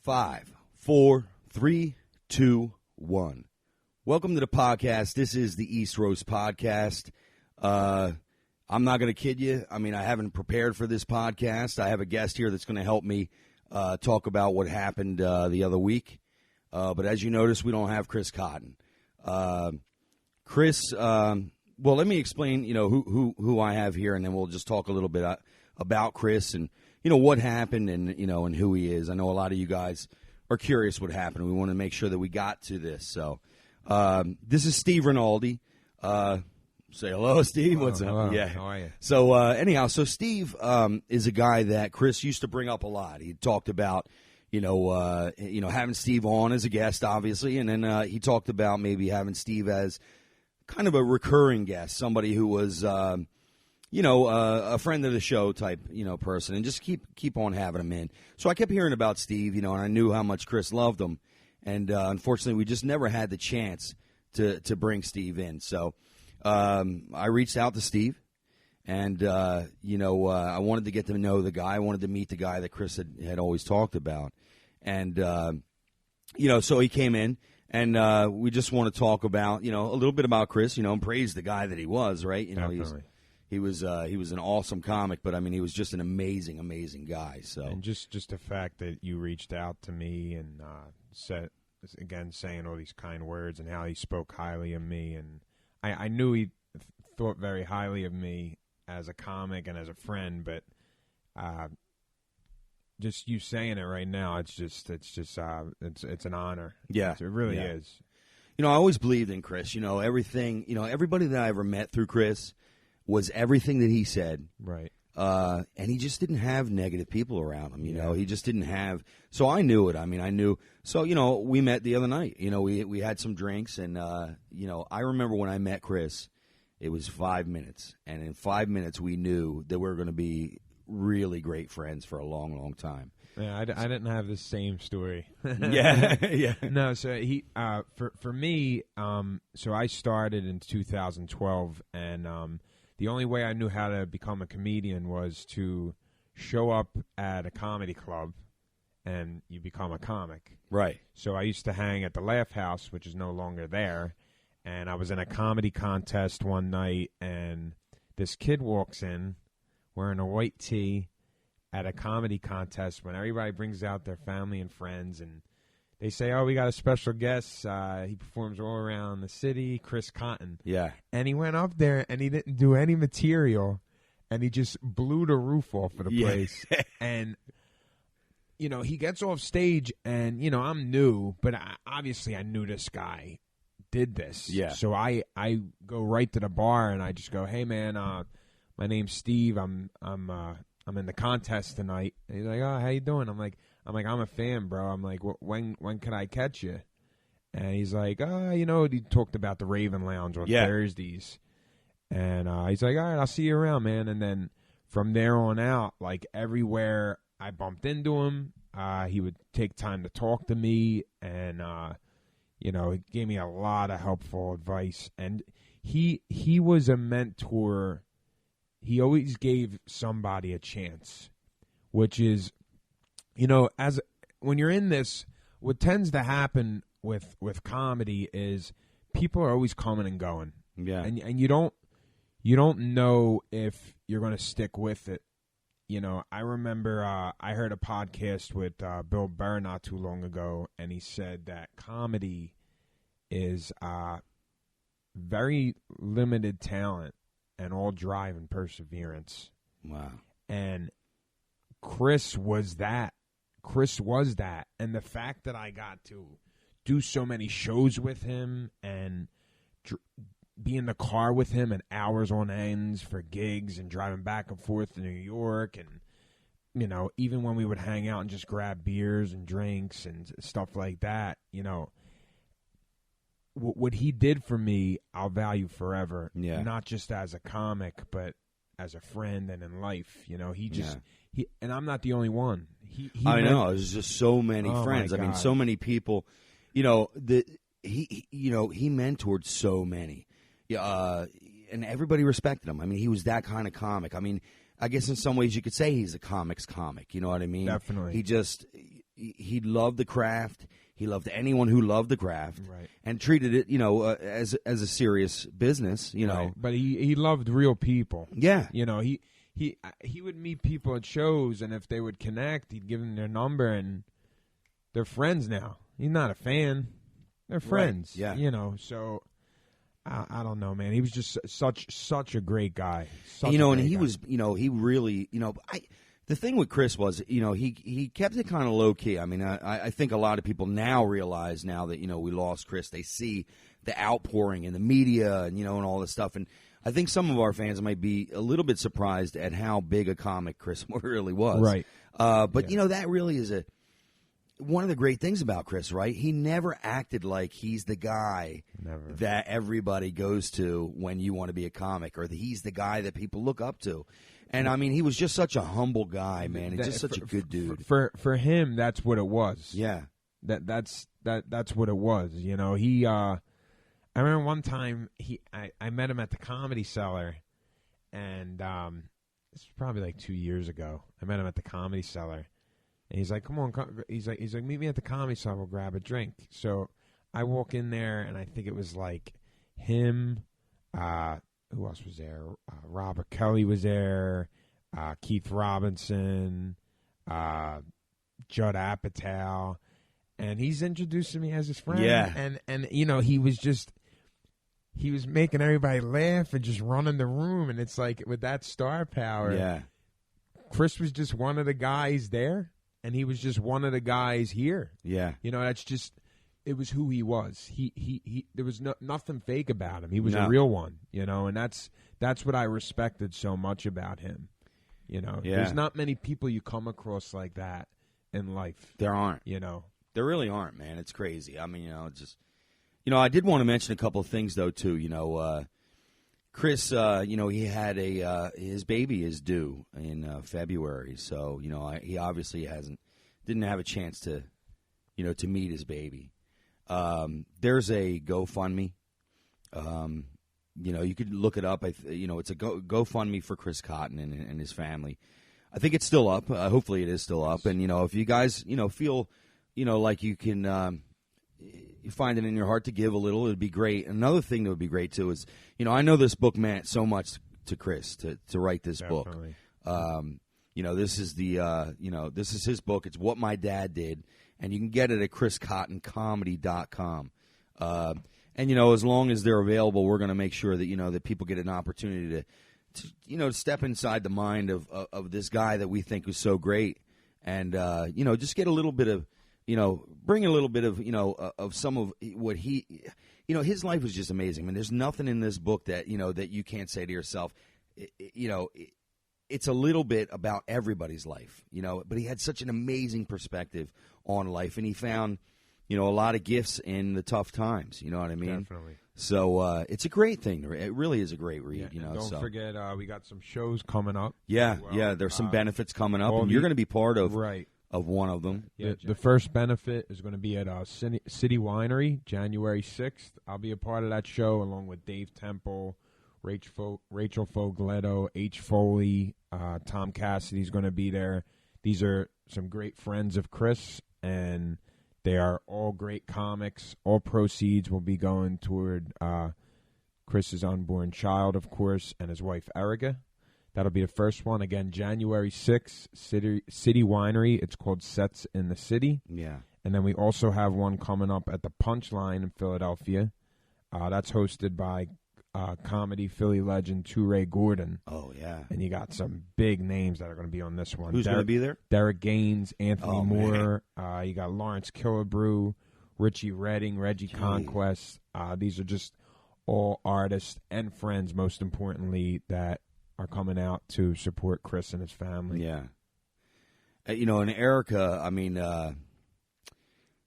5, 4, 3, 2, 1. Welcome to the podcast. This is the East Roast Podcast. I'm not going to kid you. I mean, I haven't prepared for this podcast. I have a guest here that's going to help me talk about what happened the other week. But as you notice, we don't have Chris Cotton. Chris, well, let me explain, who I have here, and then we'll just talk a little bit about Chris and, what happened and, and who he is. I know a lot of you guys are curious what happened. We want to make sure that we got to this. So this is Steve Rinaldi. Say hello, Steve. What's up? Hello. Yeah. How are you? So anyhow, Steve is a guy that Chris used to bring up a lot. He talked about, having Steve on as a guest, obviously, and then he talked about maybe having Steve as kind of a recurring guest, somebody who was, a friend of the show type, person, and just keep on having him in. So I kept hearing about Steve, and I knew how much Chris loved him, and unfortunately, we just never had the chance to bring Steve in. So I reached out to Steve, and I wanted to get to know the guy. I wanted to meet the guy that Chris had always talked about, and so he came in. And we just want to talk about, a little bit about Chris, and praise the guy that he was, right? Definitely. He was an awesome comic, but I mean, he was just an amazing, amazing guy. So, and just the fact that you reached out to me and said again, saying all these kind words and how he spoke highly of me, and I knew he thought very highly of me as a comic and as a friend, but just you saying it right now, it's an honor. Yeah, it really is. I always believed in Chris. Everything. Everybody that I ever met through Chris was everything that he said. Right. And he just didn't have negative people around him. He just didn't have. So I knew it. I mean, I knew. So we met the other night. We had some drinks, and I remember when I met Chris, it was 5 minutes, and in 5 minutes we knew that we were going to be really great friends for a long, long time. Yeah, I didn't have the same story. Yeah. No, so he for me, so I started in 2012, and the only way I knew how to become a comedian was to show up at a comedy club, and you become a comic. Right. So I used to hang at the Laugh House, which is no longer there, and I was in a comedy contest one night, and this kid walks in wearing a white tee at a comedy contest when everybody brings out their family and friends, and they say, "Oh, we got a special guest. He performs all around the city, Chris Cotton." Yeah. And he went up there, and he didn't do any material, and he just blew the roof off of the place. And, he gets off stage, and, I'm new, but obviously I knew this guy did this. Yeah. So I go right to the bar, and I just go, "Hey, man, my name's Steve. I'm in the contest tonight." And he's like, "Oh, how you doing?" I'm like, "I'm a fan, bro." I'm like, when can I catch you?" And he's like, he talked about the Raven Lounge on Thursdays. And he's like, "All right, I'll see you around, man." And then from there on out, like everywhere I bumped into him, he would take time to talk to me, and he gave me a lot of helpful advice. And he was a mentor. He always gave somebody a chance, which is, when you're in this, what tends to happen with comedy is people are always coming and going. Yeah. And you don't know if you're going to stick with it. I remember I heard a podcast with Bill Burr not too long ago, and he said that comedy is very limited talent and all drive and perseverance. Wow. And Chris was that. And the fact that I got to do so many shows with him and be in the car with him at hours on ends for gigs and driving back and forth to New York, and even when we would hang out and just grab beers and drinks and stuff like that, what he did for me, I'll value forever. Yeah. Not just as a comic, but as a friend and in life. He and I'm not the only one. I know. There's just so many friends. I mean, so many people. He mentored so many. And everybody respected him. I mean, he was that kind of comic. I mean, I guess in some ways you could say he's a comic's comic. You know what I mean? Definitely. He just, he loved the craft. He loved anyone who loved the craft, right, and treated it, as a serious business, Right. But he loved real people. Yeah. He would meet people at shows, and if they would connect, he'd give them their number, and they're friends now. He's not a fan; they're friends. Right. Yeah. So I don't know, man. He was just such a great guy. And he was, he really, the thing with Chris was, he kept it kind of low key. I mean, I think a lot of people now realize now that, we lost Chris. They see the outpouring in the media and, and all this stuff. And I think some of our fans might be a little bit surprised at how big a comic Chris really was. Right. But, that really is one of the great things about Chris, right? He never acted like he's the guy that everybody goes to when you want to be a comic, or that he's the guy that people look up to. And I mean, he was just such a humble guy, man. He's just such a good dude. For him, that's what it was. Yeah, that's what it was. He. I remember one time I met him at the Comedy Cellar, and this was probably like 2 years ago. I met him at the Comedy Cellar, and he's like, "Come on," he's like, "Meet me at the Comedy Cellar. We'll grab a drink." So I walk in there, and I think it was like him. Who else was there? Robert Kelly was there. Keith Robinson. Judd Apatow. And he's introducing me as his friend. Yeah. And he was making everybody laugh and just running the room. And it's like, with that star power. Yeah. Chris was just one of the guys there. And he was just one of the guys here. Yeah. That's just... It was who he was. He there was nothing fake about him. He was No. a real one, and that's what I respected so much about him. Yeah. There's not many people you come across like that in life. There aren't. There really aren't, man. It's crazy. I mean, just I did want to mention a couple of things though too. Chris, he had his baby is due in February, so he obviously didn't have a chance to to meet his baby. There's a GoFundMe. You could look it up. It's a GoFundMe for Chris Cotton and his family. I think it's still up. Hopefully, it is still up. And if you guys feel like you can you find it in your heart to give a little, it'd be great. Another thing that would be great too is I know this book meant so much to Chris to write this Definitely. book. This is this is his book. It's What My Dad Did. And you can get it at chriscottoncomedy.com. And, as long as they're available, we're going to make sure that, that people get an opportunity to step inside the mind of this guy that we think was so great. And, just get a little bit of, bring a little bit of, of some of what he, his life was just amazing. I mean, there's nothing in this book that, that you can't say to yourself, it's a little bit about everybody's life, but he had such an amazing perspective on life, and he found, a lot of gifts in the tough times, you know what I mean? Definitely. So it's a great thing. It really is a great read, Don't forget, we got some shows coming up. Yeah, well. yeah, there's some benefits coming up, and you're going to be part of one of them. Yeah, the first benefit is going to be at City Winery, January 6th. I'll be a part of that show along with Dave Temple, Rachel Fogletto, H. Foley, Tom Cassidy's going to be there. These are some great friends of Chris, and they are all great comics. All proceeds will be going toward Chris's unborn child, of course, and his wife, Erica. That'll be the first one. Again, January 6th, City Winery. It's called Sets in the City. Yeah. And then we also have one coming up at the Punchline in Philadelphia. That's hosted by comedy Philly legend Ture Gordon. Oh, yeah. And you got some big names that are going to be on this one. Who's going to be there? Derek Gaines, Anthony Moore. You got Lawrence Killebrew, Richie Redding, Reggie Conquest. These are just all artists and friends, most importantly, that are coming out to support Chris and his family. Yeah. And Erica, I mean,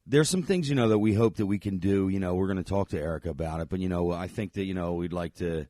there's some things, that we hope that we can do. We're going to talk to Erica about it. But, I think that, we'd like to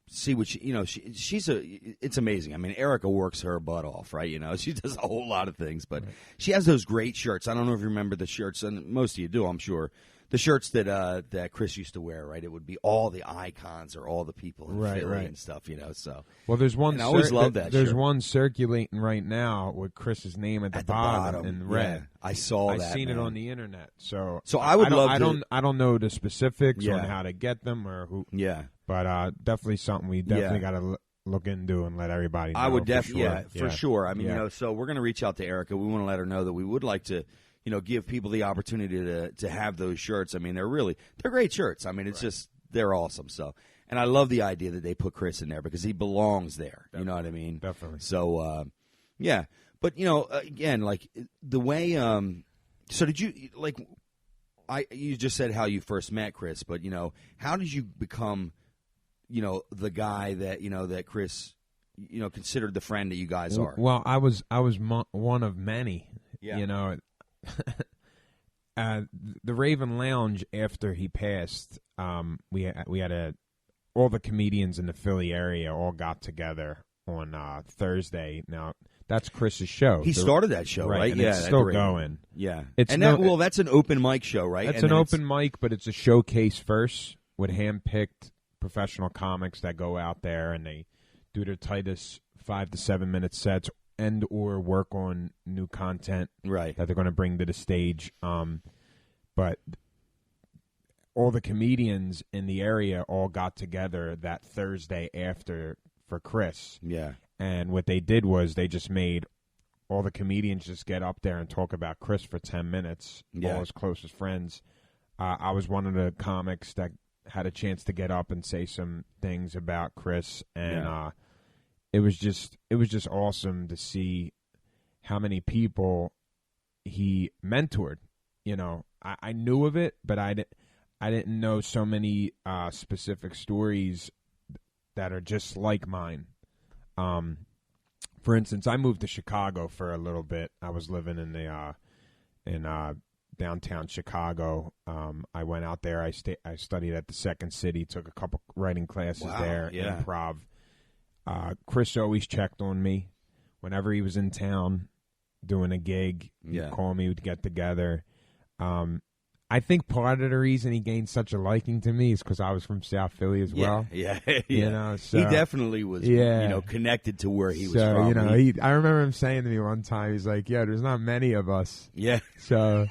see what she's it's amazing. I mean, Erica works her butt off, right? She does a whole lot of things. But she has those great shirts. I don't know if you remember the shirts, and most of you do, I'm sure. the shirts that Chris used to wear, right? It would be all the icons or all the people in Philly and stuff, So well, there's one. I always loved that. There's shirt. one circulating right now with Chris's name at the bottom in red. Yeah, I saw that. I've seen man. it on the internet. So I would love to. I don't know the specifics on how to get them or who. Yeah, but definitely something we definitely got to look into and let everybody know. I would definitely, for sure. I mean, so we're going to reach out to Erica. We want to let her know that we would like to, give people the opportunity to have those shirts. I mean, they're great shirts. I mean, it's just, they're awesome. So, and I love the idea that they put Chris in there because he belongs there. Definitely. You know what I mean? Definitely. So, yeah. But, again, like the way, so did you, like, you just said how you first met Chris, but, how did you become, the guy that, that Chris, considered the friend that you guys are? Well, I was one of many, Yeah. The Raven Lounge after he passed, we had all the comedians in the Philly area all got together on Thursday. Now that's Chris's show. He started that show, right? And yeah, it's still going. Yeah, that's an open mic show, right? That's an open mic, but it's a showcase first with hand-picked professional comics that go out there and they do their tightest 5 to 7 minute sets and or work on new content that they're going to bring to the stage. But all the comedians in the area all got together that Thursday after for Chris. Yeah. And what they did was they just made all the comedians just get up there and talk about Chris for 10 minutes, all his closest friends. I was one of the comics that had a chance to get up and say some things about Chris, and it was just awesome to see how many people he mentored. I knew of it, but I didn't know so many specific stories that are just like mine. For instance, I moved to Chicago for a little bit. I was living in downtown Chicago. I went out there. I studied at the Second City, took a couple writing classes there, improv. Chris always checked on me whenever he was in town doing a gig. He'd call me, we'd get together. I think part of the reason he gained such a liking to me is because I was from South Philly as well. Yeah. So, he definitely was, connected to where he was from. I remember him saying to me one time, he's like, "Yeah, there's not many of us." Yeah. So,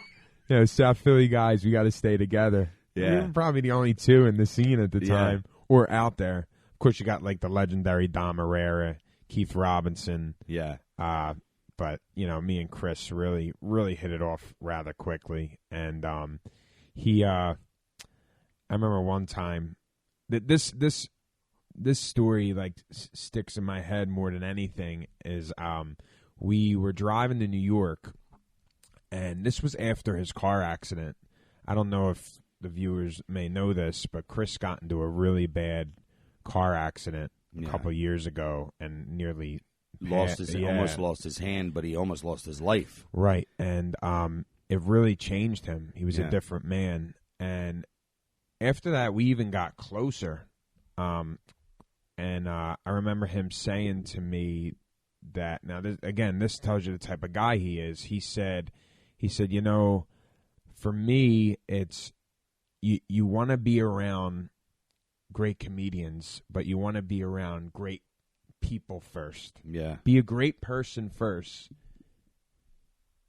South Philly guys, we got to stay together. Yeah. We were probably the only two in the scene at the time, or out there. Of course, you got like the legendary Dom Herrera, Keith Robinson. Yeah. But, me and Chris really, really hit it off rather quickly. And I remember one time that this story like sticks in my head more than anything is we were driving to New York, and this was after his car accident. I don't know if the viewers may know this, but Chris got into a really bad car accident a couple years ago and nearly almost lost his hand, but he almost lost his life. Right, and it really changed him. He was a different man, and after that, we even got closer. And I remember him saying to me that this tells you the type of guy he is. He said, for me, it's you want to be around great comedians, but you want to be around great people first. Yeah. Be a great person first.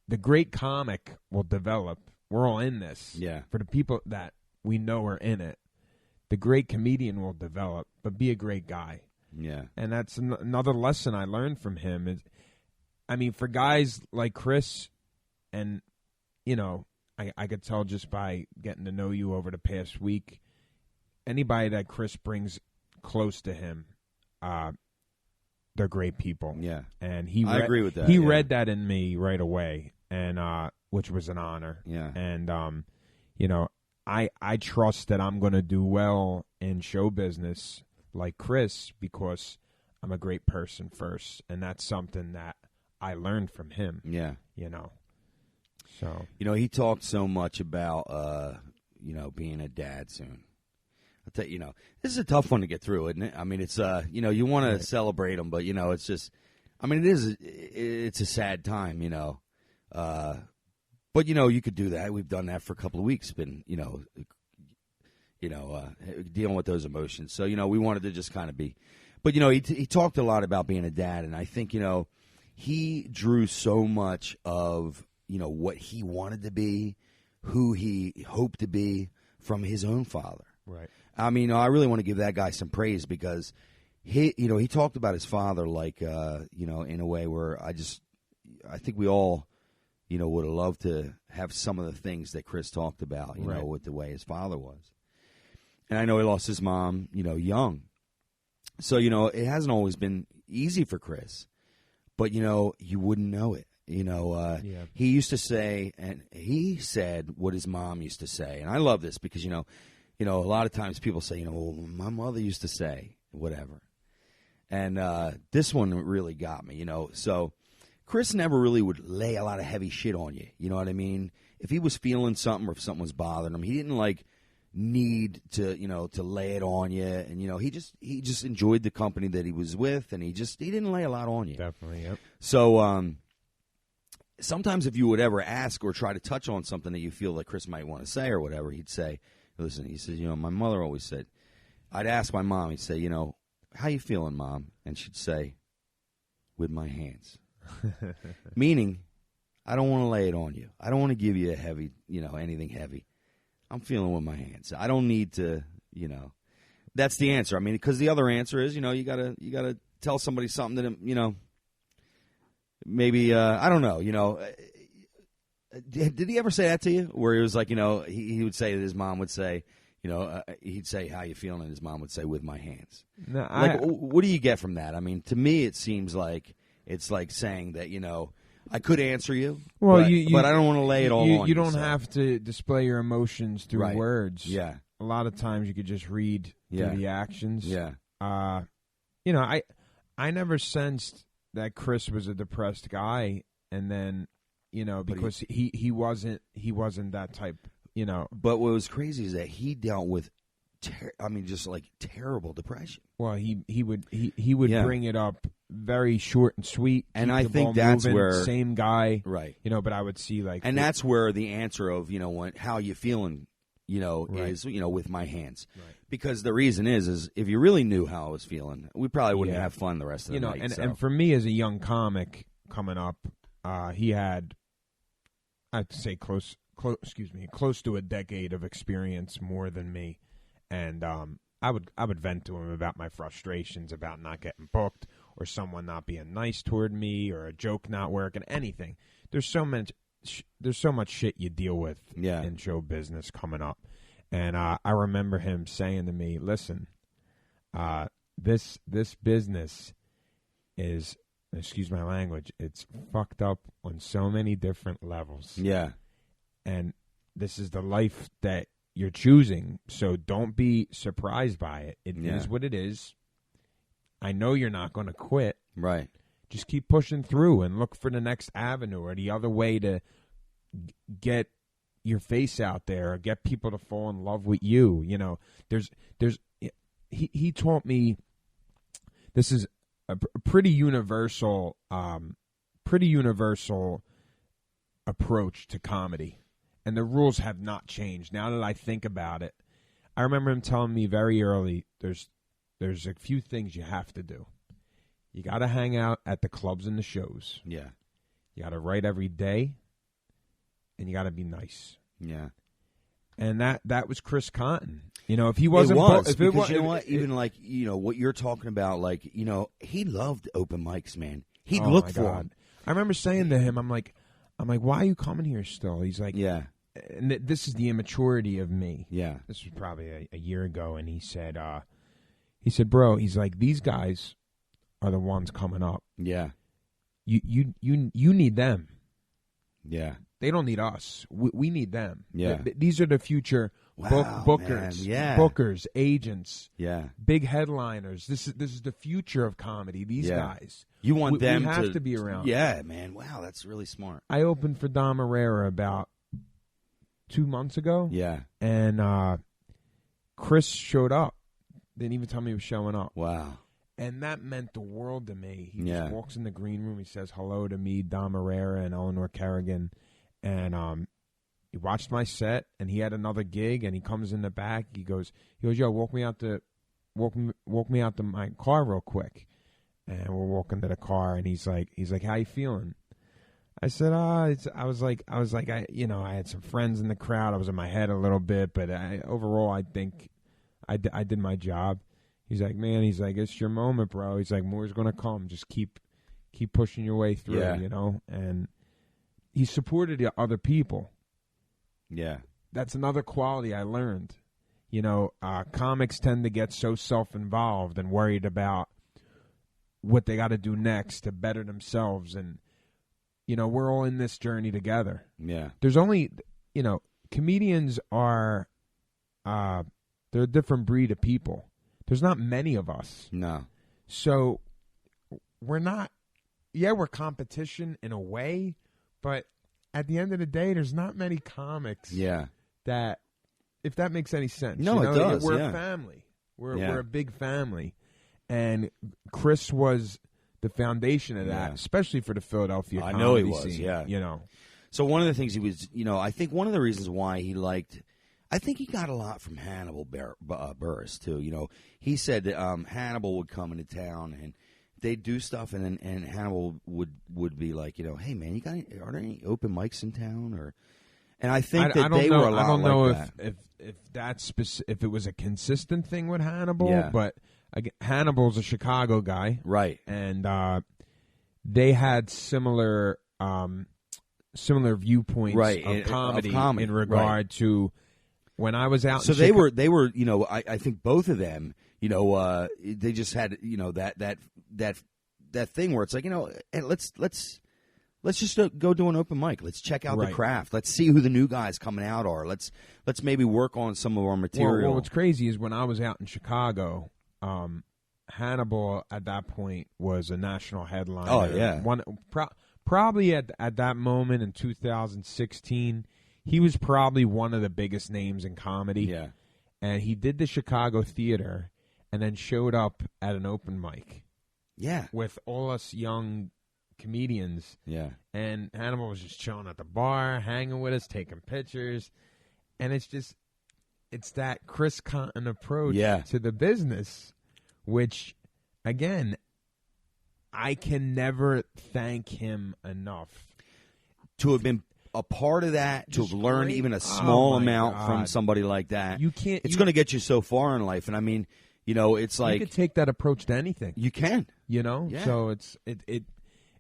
The great comic will develop. We're all in this. Yeah. For the people that we know are in it, the great comedian will develop, but be a great guy. Yeah. And that's another lesson I learned from him. For guys like Chris, and, I could tell just by getting to know you over the past week, anybody that Chris brings close to him, they're great people. Yeah. And I agree with that. He read that in me right away, and which was an honor. Yeah. And I trust that I'm going to do well in show business like Chris because I'm a great person first, and that's something that I learned from him. Yeah. So he talked so much about being a dad soon. I'll tell you, this is a tough one to get through, isn't it? I mean, it's you want to celebrate them, but it's just, it's a sad time, But you could do that. We've done that for a couple of weeks. Been dealing with those emotions. So we wanted to just kind of be. But he talked a lot about being a dad, and I think he drew so much of what he wanted to be, who he hoped to be from his own father. Right. I mean, I really want to give that guy some praise because he talked about his father like in a way where I think we all would have loved to have some of the things that Chris talked about, right. with the way his father was. And I know he lost his mom, young. So, it hasn't always been easy for Chris. But, you wouldn't know it. Yeah. He used to say, and he said what his mom used to say. And I love this because, a lot of times people say, well, my mother used to say whatever. And this one really got me, So Chris never really would lay a lot of heavy shit on you. You know what I mean? If he was feeling something or if something was bothering him, he didn't need to to lay it on you, and he just enjoyed the company that he was with, and he didn't lay a lot on you. Definitely, yep. So sometimes if you would ever ask or try to touch on something that you feel that Chris might want to say or whatever, he'd say, listen, he says, my mother always said, I'd ask my mom, he'd say, how you feeling, Mom? And she'd say, with my hands. Meaning, I don't want to lay it on you. I don't want to give you a heavy, anything heavy. I'm feeling with my hands. I don't need to, That's the answer. I mean, because the other answer is, you gotta tell somebody something that, maybe I don't know. Did he ever say that to you? Where he was like, he would say that his mom would say, he'd say, "How you feeling?" and his mom would say, "With my hands." No, what do you get from that? I mean, to me, it seems like it's like saying that, I could answer you, well, but I don't want to lay it all on you. You don't have to display your emotions through right. words. Yeah. A lot of times you could just read through the actions. Yeah. I never sensed that Chris was a depressed guy, and then, because he wasn't that type, But what was crazy is that he dealt with terrible depression. Well, he would bring it up very short and sweet, and I think that's moving, where same guy, right? But I would see and that's where the answer of how you feeling, right. is with my hands, right. Because the reason is if you really knew how I was feeling, we probably wouldn't have fun the rest of the night. And for me as a young comic coming up, he had, I'd say close to a decade of experience more than me. And I would vent to him about my frustrations about not getting booked or someone not being nice toward me or a joke not working, anything. There's so much shit you deal with in show business coming up. And I remember him saying to me, listen, this business is, excuse my language, it's fucked up on so many different levels. Yeah. And this is the life that you're choosing, so don't be surprised by it. It is what it is. I know you're not going to quit. Right. Just keep pushing through and look for the next avenue or the other way to get your face out there or get people to fall in love with you. He taught me this is a pretty universal approach to comedy. And the rules have not changed. Now that I think about it, I remember him telling me very early, there's a few things you have to do. You got to hang out at the clubs and the shows. Yeah. You got to write every day, and you got to be nice. Yeah. And that was Chris Cotton. If he wasn't, even what you're talking about, he loved open mics, man. He'd look for them. I remember saying to him, I'm like, why are you coming here still? He's like, yeah. And this is the immaturity of me. Yeah. This was probably a year ago, and he said, bro, he's like, these guys are the ones coming up. Yeah. You need them. Yeah. They don't need us. We need them. Yeah. These are the future bookers, bookers, agents. Yeah. Big headliners. This is the future of comedy. These guys. You want them we have to be around. Yeah, man. Wow, that's really smart. I opened for Dom Herrera about 2 months ago. Yeah. And Chris showed up. Didn't even tell me he was showing up. Wow. And that meant the world to me. He just walks in the green room. He says hello to me, Dom Herrera, and Eleanor Kerrigan. and he watched my set, and he had another gig, and he comes in the back. He goes, yo, walk me out to my car real quick. And we're walking to the car, and he's like, how you feeling? I said, I had some friends in the crowd. I was in my head a little bit, but overall, I think I did my job. He's like, man, it's your moment, bro. He's like, more's gonna come. Just keep pushing your way through, Yeah. you know. And he supported the other people. Yeah. That's another quality I learned. You know, comics tend to get so self-involved and worried about what they got to do next to better themselves. And, you know, we're all in this journey together. Yeah. There's only, you know, comedians are, they're a different breed of people. There's not many of us. No. So we're not, we're competition in a way, but at the end of the day, there's not many comics that, if that makes any sense. No, you know, it does. We're a family. We're a big family. And Chris was the foundation of that, especially for the Philadelphia comedy know he was, scene, yeah. You know. So one of the things he was, you know, I think one of the reasons why he liked, I think he got a lot from Hannibal Buress, too. You know, he said that Hannibal would come into town and they'd do stuff, and Hannibal would be like, you know, hey, man, are there any open mics in town? And I think they were a lot like that. I don't know if that's if it was a consistent thing with Hannibal, but again, Hannibal's a Chicago guy, right? And they had similar viewpoints of comedy in regard to when I was out. So they were, you know, I think both of them, you know, they just had, you know, that thing where it's like, you know, hey, let's just go do an open mic. Let's check out the craft. Let's see who the new guys coming out are. Let's maybe work on some of our material. Well, what's crazy is when I was out in Chicago, Hannibal at that point was a national headliner. Oh yeah, probably at that moment in 2016, he was probably one of the biggest names in comedy. Yeah, and he did the Chicago theater, and then showed up at an open mic. Yeah, with all us young comedians. Yeah. And Hannibal was just chilling at the bar, hanging with us, taking pictures. And it's that Chris Cotton approach to the business, which, again, I can never thank him enough. To have been a part of that, to have learned even a small amount from somebody like that. It's going to get you so far in life. And I mean, you know, it's like, you could take that approach to anything. You can. You know? Yeah. So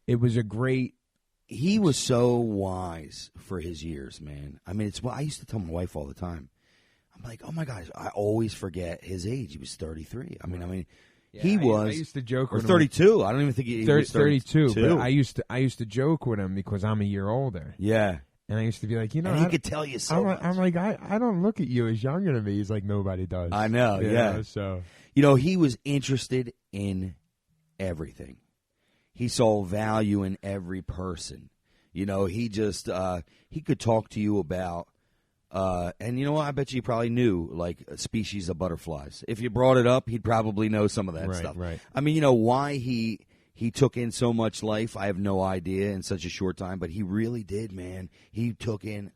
it was a great... He was so wise for his years, man. I mean, it's what I used to tell my wife all the time. I'm like, oh my gosh, I always forget his age. He was 33. I mean, he was. I used to joke with 32. I don't even think he was 32. But I used to joke with him because I'm a year older. Yeah. And I used to be like, you know, and he could tell you so much. I'm like, I don't look at you as younger than me. He's like, nobody does. I know, you know, so you know, he was interested in everything. He saw value in every person. You know, he just he could talk to you about, and you know what? I bet you probably knew like a species of butterflies. If you brought it up, he'd probably know some of that stuff. Right. I mean, you know why he took in so much life? I have no idea in such a short time, but he really did, man. He took in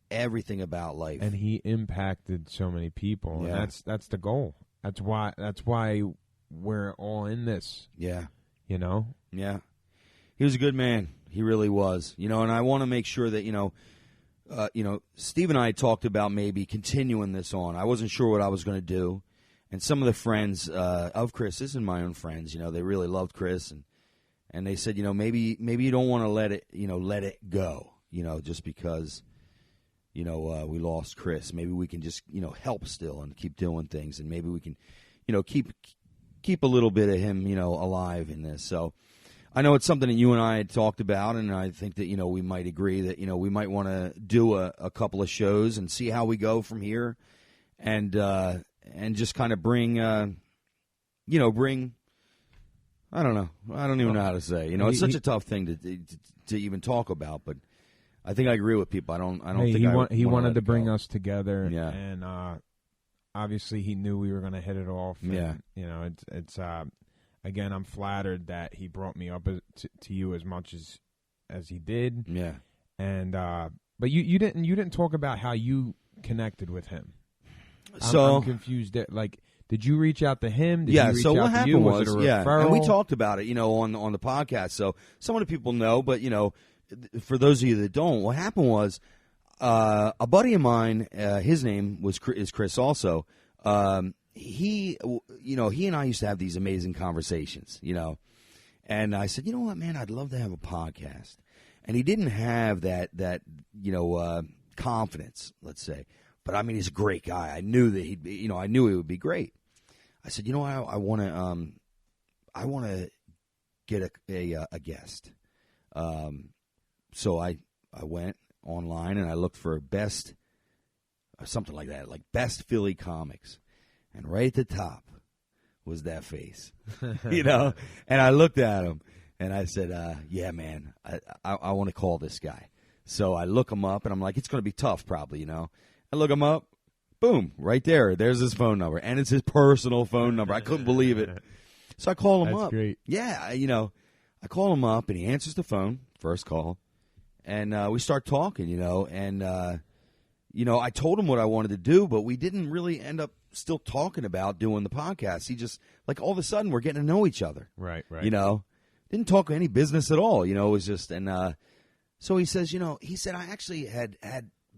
everything about life, and he impacted so many people. Yeah. And that's the goal. That's why we're all in this. Yeah. You know? Yeah. He was a good man. He really was. You know, and I want to make sure that, you know, Steve and I talked about maybe continuing this on. I wasn't sure what I was going to do. And some of the friends of Chris's and my own friends, you know, they really loved Chris, and they said, you know, maybe you don't want to let it go, you know, just because, you know, we lost Chris. Maybe we can just, you know, help still and keep doing things, and maybe we can, you know, keep a little bit of him, you know, alive in this. So I know it's something that you and I had talked about, and I think that, you know, we might agree that, you know, we might want to do a couple of shows and see how we go from here, and just kind of bring, I don't know. I don't even know how to say. You know, it's such a tough thing to even talk about, but I think I agree with people. I don't think he wanted to bring us together, yeah. And obviously he knew we were going to hit it off. And, yeah, you know, it's again, I'm flattered that he brought me up to you as much as he did. Yeah, and But you didn't talk about how you connected with him. I'm confused. Like, did you reach out to him? Did you reach so out what to happened you? was it a referral? and we talked about it, on the podcast. So some of the people know, but for those of you that don't, what happened was a buddy of mine, his name is Chris also. He and I used to have these amazing conversations, and I said, you know what, man, I'd love to have a podcast. And he didn't have that confidence, let's say. But I mean, he's a great guy. I knew that he'd be, I knew he would be great. I said, I want to get a guest. So I went online and I looked for best, something like that, like best Philly comics. And right at the top was that face, And I looked at him and I said, yeah, man, I want to call this guy. So I look him up and I'm like, it's going to be tough probably, I look him up, boom, right there. There's his phone number. And it's his personal phone number. I couldn't believe it. So I call him up. That's great. Yeah, I call him up and he answers the phone, first call. And we start talking, and, I told him what I wanted to do, but we didn't really end up still talking about doing the podcast. He just, like, all of a sudden we're getting to know each other. Right. Didn't talk any business at all, it was just, and so he says, he said, I actually had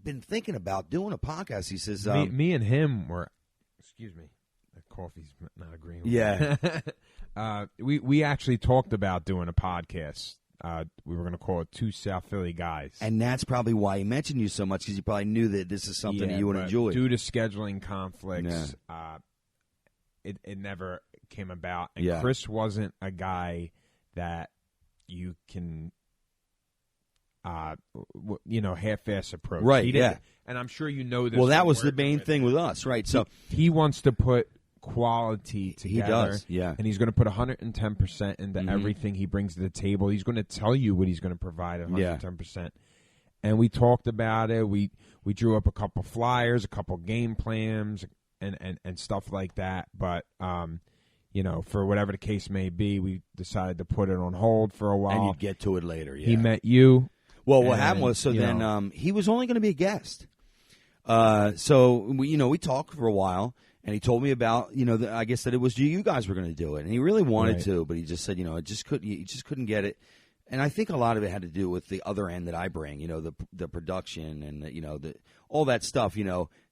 been thinking about doing a podcast. He says, me and him were, excuse me, the coffee's not agreeing with yeah. me. We actually talked about doing a podcast. We were going to call it Two South Philly Guys. And that's probably why he mentioned you so much, because he probably knew that this is something that you would enjoy. Due to scheduling conflicts, it never came about. And Chris wasn't a guy that you can, half-ass approach. Right, yeah. And I'm sure you know this. Well, that was the main thing with us, right? So he wants to put quality together. He does, yeah. And he's going to put 110% into everything he brings to the table. He's going to tell you what he's going to provide 110%. Yeah. And we talked about it. We drew up a couple flyers, a couple game plans, and stuff like that. But, for whatever the case may be, we decided to put it on hold for a while. And you'd get to it later, yeah. He met you. Well, what happened was, he was only going to be a guest. So, we talked for a while. And he told me about, I guess that it was you guys were going to do it, and he really wanted to, but he just said, he just couldn't get it. And I think a lot of it had to do with the other end that I bring, the production and all that stuff.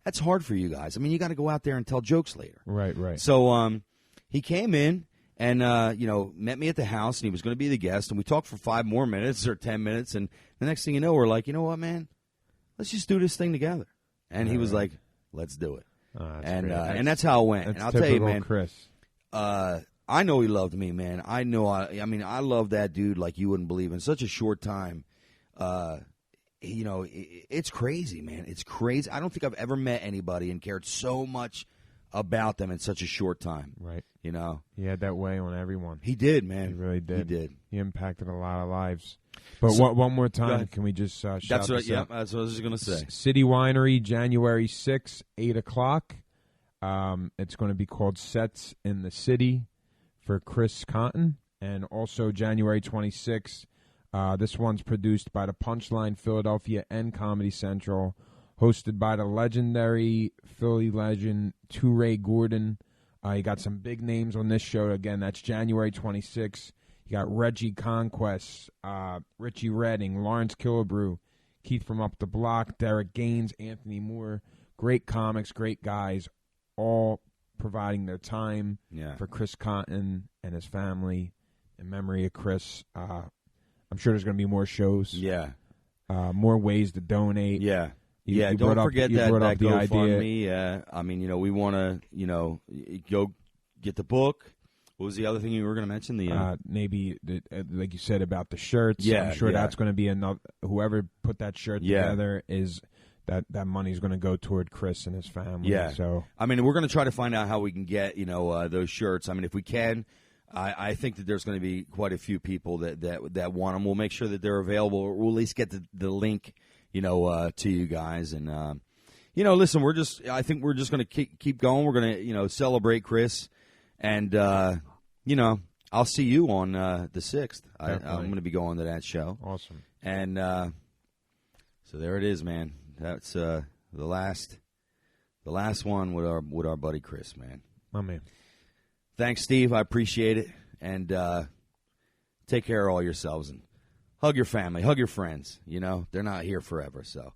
That's hard for you guys. I mean, you got to go out there and tell jokes later. Right. So he came in and met me at the house, and he was going to be the guest, and we talked for 5 more minutes or 10 minutes, and the next thing you know, we're like, you know what, man, let's just do this thing together. And he was like, let's do it. And that's how it went. That's and I'll tell you, man, Chris. I know he loved me, man. I know. I mean, I love that dude like you wouldn't believe. In such a short time, it's crazy, man. It's crazy. I don't think I've ever met anybody and cared so much about them in such a short time. Right. He had that way on everyone. He did, man. He really did. He did. He impacted a lot of lives. But one more time, can we just shout that's what, this yeah, out? that's what I was going to say. City Winery, January 6th, 8 o'clock. It's going to be called Sets in the City for Chris Cotton. And also January 26th, this one's produced by the Punchline Philadelphia and Comedy Central, hosted by the legendary Philly legend Ray Gordon. You got some big names on this show. Again, that's January 26th. You got Reggie Conquest, Richie Redding, Lawrence Killebrew, Keith from Up the Block, Derek Gaines, Anthony Moore. Great comics, great guys, all providing their time for Chris Cotton and his family in memory of Chris. I'm sure there's going to be more shows. Yeah. More ways to donate. Yeah. You don't forget that GoFundMe. Yeah. I mean, we want to, go get the book. What was the other thing you were going to mention? Maybe, like you said, about the shirts. Yeah, I'm sure that's going to be enough. Whoever put that shirt together is that money's going to go toward Chris and his family. Yeah. So I mean, we're going to try to find out how we can get those shirts. I mean, if we can, I think that there's going to be quite a few people that want them. We'll make sure that they're available. Or we'll at least get the link, to you guys. And listen, I think we're just going to keep going. We're going to celebrate Chris, and I'll see you on the 6th. I'm going to be going to that show. Awesome. And So there it is, man. That's the last one with our buddy Chris, man. My man. Thanks, Steve. I appreciate it. And take care of all yourselves and hug your family, hug your friends. You know, they're not here forever. So,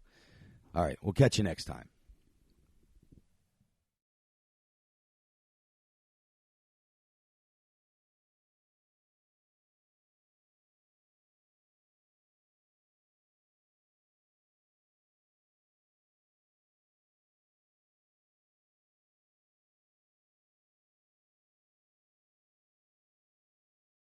all right, we'll catch you next time.